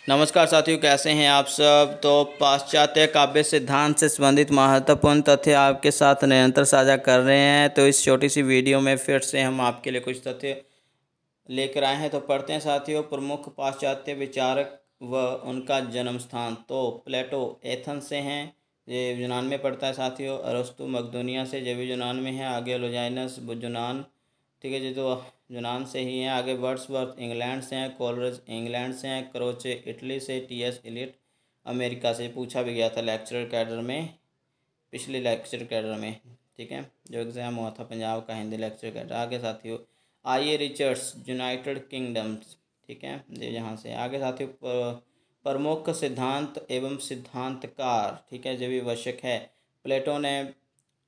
नमस्कार साथियों, कैसे हैं आप सब। तो पाश्चात्य काव्य सिद्धांत से संबंधित महत्वपूर्ण तथ्य आपके साथ निरंतर साझा कर रहे हैं। तो इस छोटी सी वीडियो में फिर से हम आपके लिए कुछ तथ्य लेकर आए हैं। तो पढ़ते हैं साथियों। प्रमुख पाश्चात्य विचारक व उनका जन्म स्थान। तो प्लेटो एथेंस से हैं, ये यूनान में पड़ता है साथियों। अरस्तु मकदूनिया से, ये भी यूनान में है। आगे लोजाइनस यूनान, ठीक है जी, तो यूनान से ही हैं। आगे वर्ड्सवर्थ इंग्लैंड से हैं, कोलरिज इंग्लैंड से हैं, क्रोचे इटली से, टी.एस. एलियट अमेरिका से। पूछा भी गया था लेक्चरर कैडर में, पिछले लेक्चर कैडर में, ठीक है, जो एग्ज़ाम हुआ था पंजाब का हिंदी लेक्चर कैडर। आगे साथियों आई ए रिचर्ड्स, यूनाइटेड किंगडम्स, ठीक है, ये यहाँ से। आगे साथियों प्रमुख सिद्धांत एवं सिद्धांतकार, ठीक है, जो भी आवश्यक है। प्लेटो ने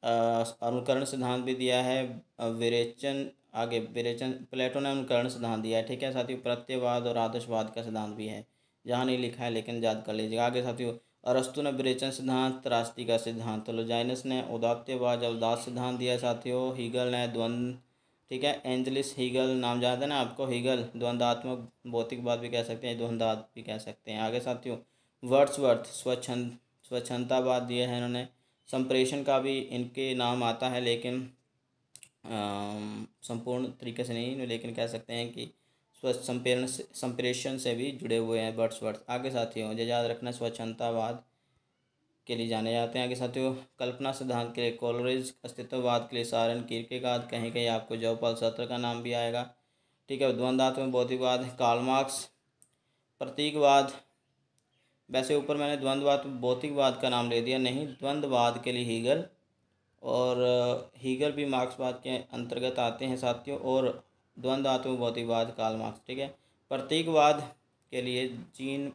अनुकरण सिद्धांत भी दिया है। विरेचन, आगे विरेचन, प्लेटो ने अनुकरण सिद्धांत दिया है, ठीक है साथियों। प्रत्ययवाद और आदर्शवाद का सिद्धांत भी है, जहाँ नहीं लिखा है लेकिन याद कर लीजिएगा। आगे साथियों अरस्तु ने विरेचन सिद्धांत, त्रासदी का सिद्धांत। लोजाइनस ने उदात्तवाद या उदात सिद्धांत दिया है साथियों। हीगल ने द्वंद्व, ठीक है, एंजलिस हीगल नाम याद है ना आपको। हीगल द्वंद्वात्मक भौतिकवाद भी कह सकते हैं, द्वंद्वाद भी कह सकते हैं। आगे साथियों वर्ड्सवर्थ स्वच्छंदतावाद दिया है इन्होंने। संप्रेषण का भी इनके नाम आता है, लेकिन संपूर्ण तरीके से नहीं, लेकिन कह सकते हैं कि संप्रेषण से भी जुड़े हुए हैं वर्ड्सवर्थ। आगे साथियों जो याद रखना, स्वच्छंदतावाद के लिए जाने जाते हैं। आगे साथियों कल्पना सिद्धांत के लिए कोलरिज, अस्तित्ववाद के लिए सारन कीरकेगार्ड, कहीं कहीं आपको जॉपाल सत्र का नाम भी आएगा, ठीक है। द्वंद्वात्मक भौतिकवाद कार्ल मार्क्स। प्रतीकवाद, वैसे ऊपर मैंने द्वंद्वात्मक भौतिकवाद का नाम ले दिया, नहीं, द्वंद्ववाद के लिए हीगल, और हीगल भी मार्क्सवाद के अंतर्गत आते हैं साथियों। और द्वंद्वात्मक भौतिकवाद कार्ल मार्क्स, ठीक है। प्रतीकवाद के लिए जीन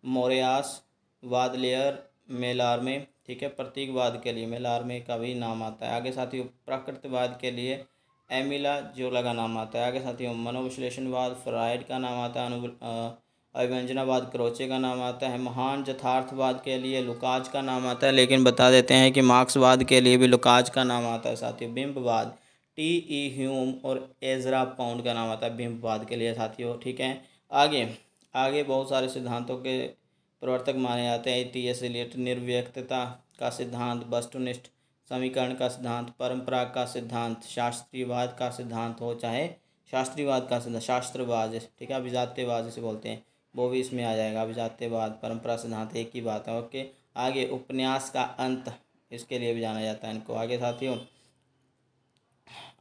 मोरियास, वादलेयर, मेलार्मे, ठीक है। प्रतीकवाद के लिए मेलार्मे का भी नाम आता है। आगे साथियों प्रकृतिवाद के लिए एमिला जोला का नाम आता है। आगे साथियों मनोविश्लेषणवाद फ्रायड का नाम आता है। अभिव्यंजनावाद क्रोचे का नाम आता है। महान यथार्थवाद के लिए लुकाच का नाम आता है, लेकिन बता देते हैं कि मार्क्सवाद के लिए भी लुकाच का नाम आता है साथियों। बिंबवाद टी.ई. ह्यूम और एजरा पाउंड का नाम आता है बिंबवाद के लिए साथियों, ठीक है। आगे आगे बहुत सारे सिद्धांतों के प्रवर्तक माने जाते हैं। टी.एस. एलियट निर्व्यक्तता का सिद्धांत, वस्तुनिष्ठ समीकरण का सिद्धांत, परंपरा का सिद्धांत, शास्त्रीयवाद का सिद्धांत हो, चाहे शास्त्रीयवाद का सिद्धांत, शास्त्रवाद, ठीक है, अभिजात्यवाद जिसे बोलते हैं, वो भी इसमें आ जाएगा। अभिजात्यवाद, परंपरा सिद्धांत एक ही बात है, ओके। आगे उपन्यास का अंत, इसके लिए भी जाना जाता है इनको। आगे साथियों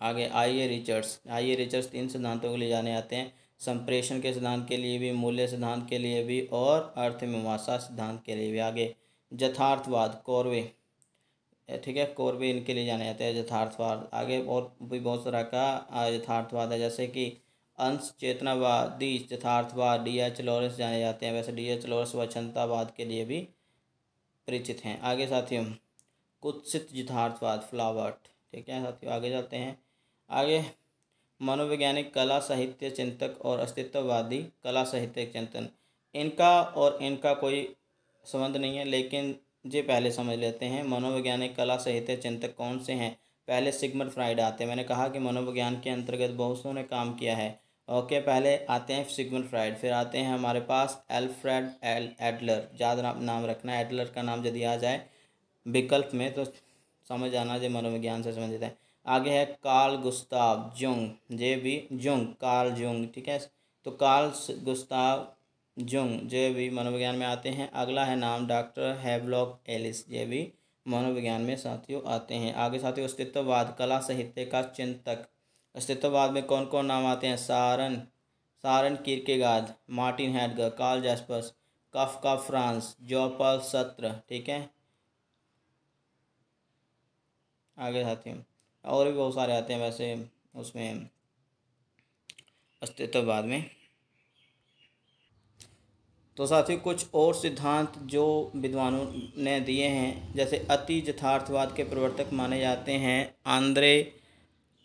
आगे आई ए रिचर्ड्स तीन सिद्धांतों के लिए जाने जाते हैं। संप्रेषण के सिद्धांत के लिए भी, मूल्य सिद्धांत के लिए भी, और अर्थमीमांसा सिद्धांत के लिए भी। आगे यथार्थवाद कोरवे, ठीक है, कोरवे इनके लिए जाने जाते हैं यथार्थवाद। आगे और भी बहुत तरह का यथार्थवाद है, जैसे कि अंश चेतनावादी यथार्थवाद, डी.एच. लॉरेंस जाने जाते हैं। वैसे डी.एच. लॉरेंस स्वच्छंदतावाद के लिए भी परिचित हैं। आगे साथियों कुत्सित यथार्थवाद फ्लावर्ट, ठीक है साथियों। आगे चलते हैं। आगे मनोवैज्ञानिक कला साहित्य चिंतक और अस्तित्ववादी कला साहित्य चिंतन, इनका कोई संबंध नहीं है, लेकिन ये पहले समझ लेते हैं। मनोवैज्ञानिक कला साहित्य चिंतक कौन से हैं। पहले सिगमंड फ्राइड आते हैं। मैंने कहा कि मनोविज्ञान के अंतर्गत बहुत सौ ने काम किया है, ओके। पहले आते हैं सिगमंड फ्राइड, फिर आते हैं हमारे पास एल्फ्रेड एडलर, याद नाम रखना। एडलर का नाम यदि आ जाए विकल्प में तो समझ आना जो मनोविज्ञान से संबंधित है। आगे है कार्ल गुस्ताव जुंग, जे भी जुंग, कार्ल जुंग, ठीक है। तो कार्ल गुस्ताव जुंग जे भी मनोविज्ञान में आते हैं। अगला है नाम डॉक्टर हैवलॉक एलिस, ये भी मनोविज्ञान में साथियों आते हैं। आगे साथियों अस्तित्ववाद कला साहित्य का चिंतक, अस्तित्ववाद में कौन कौन नाम आते हैं। Soren Kierkegaard, Martin Heidegger, Karl Jaspers, Kafka France, Jean Paul Sartre, ठीक है। आगे साथियों और भी बहुत सारे आते हैं वैसे उसमें अस्तित्ववाद में। तो साथियों कुछ और सिद्धांत जो विद्वानों ने दिए हैं, जैसे अति यथार्थवाद के प्रवर्तक माने जाते हैं आंद्रे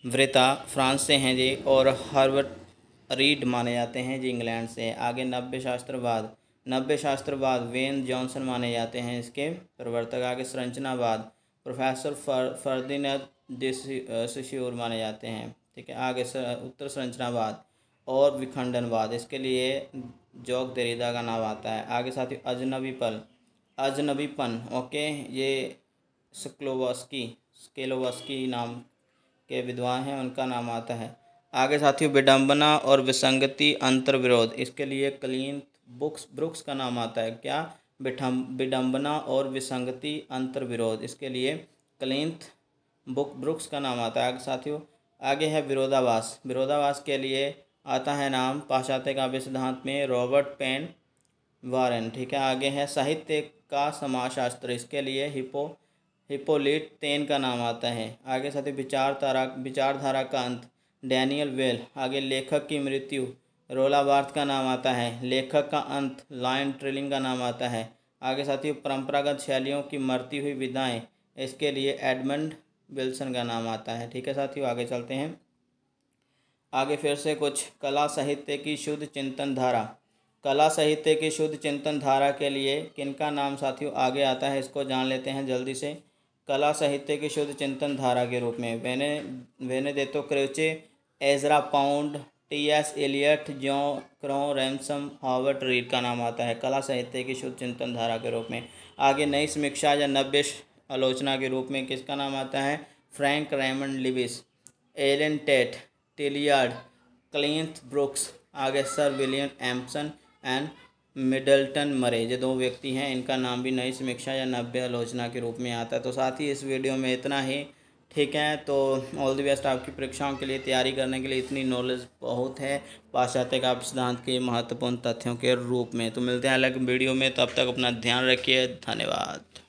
व्रेता, फ्रांस से हैं जी, और हर्बर्ट रीड माने जाते हैं जी, इंग्लैंड से। आगे नव्य शास्त्रवाद वेन जॉनसन माने जाते हैं इसके प्रवर्तक। आगे संरचनावाद प्रोफेसर फर्दिनांड de Saussure माने जाते हैं, ठीक है। आगे उत्तर संरचनावाद और विखंडनवाद, इसके लिए जॉक देरिदा का नाम आता है। आगे साथियों अजनबीपन, ओके, ये स्केलोवस्की नाम के विद्वान हैं, उनका नाम आता है। आगे साथियों विडंबना और विसंगति अंतर विरोध, इसके लिए क्लीन ब्रुक्स का नाम आता है। क्या? विडंबना और विसंगति अंतर विरोध, इसके लिए क्लिंथ ब्रुक्स का नाम आता है। आगे साथियों आगे है विरोधाभास के लिए आता है नाम पाश्चात्य काव्य सिद्धांत में रॉबर्ट पेन वारेन, ठीक है। आगे है साहित्य का समाजशास्त्र, इसके लिए हिप्पोलिट तेन का नाम आता है। आगे साथियों विचारधारा का अंत डैनियल वेल। आगे लेखक की मृत्यु रोला बार्थ का नाम आता है। लेखक का अंत लायन ट्रिलिंग का नाम आता है। आगे साथियों परंपरागत शैलियों की मरती हुई विधाएं, इसके लिए एडमंड विल्सन का नाम आता है, ठीक है साथियों। आगे चलते हैं, आगे फिर से कुछ कला साहित्य की शुद्ध चिंतन धारा। कला साहित्य की शुद्ध चिंतन धारा के लिए किनका नाम साथियों आगे आता है, इसको जान लेते हैं जल्दी से। कला साहित्य की शुद्ध चिंतन धारा के रूप में Benedetto Croce, Ezra Pound, T S. Eliot, John Crowe, Ransom, Howard Read का नाम आता है कला साहित्य की शुद्ध चिंतन धारा के रूप में। आगे नई समीक्षा या नव्य आलोचना के रूप में किसका नाम आता है? Frank Raymond Leavis, Allen Tate, Tillyard, Cleanth Brooks. आगे Sir William Empson and Middleton Murry, ये दो व्यक्ति हैं, इनका नाम भी नई समीक्षा या नव्य आलोचना के रूप में आता है। तो साथ ही इस वीडियो में इतना ही, ठीक है। तो ऑल द बेस्ट आपकी परीक्षाओं के लिए, तैयारी करने के लिए इतनी नॉलेज बहुत है पाश्चात्य काव्य सिद्धांत के महत्वपूर्ण तथ्यों के रूप में। तो मिलते हैं अलग वीडियो में, तब तक अपना ध्यान रखिए, धन्यवाद।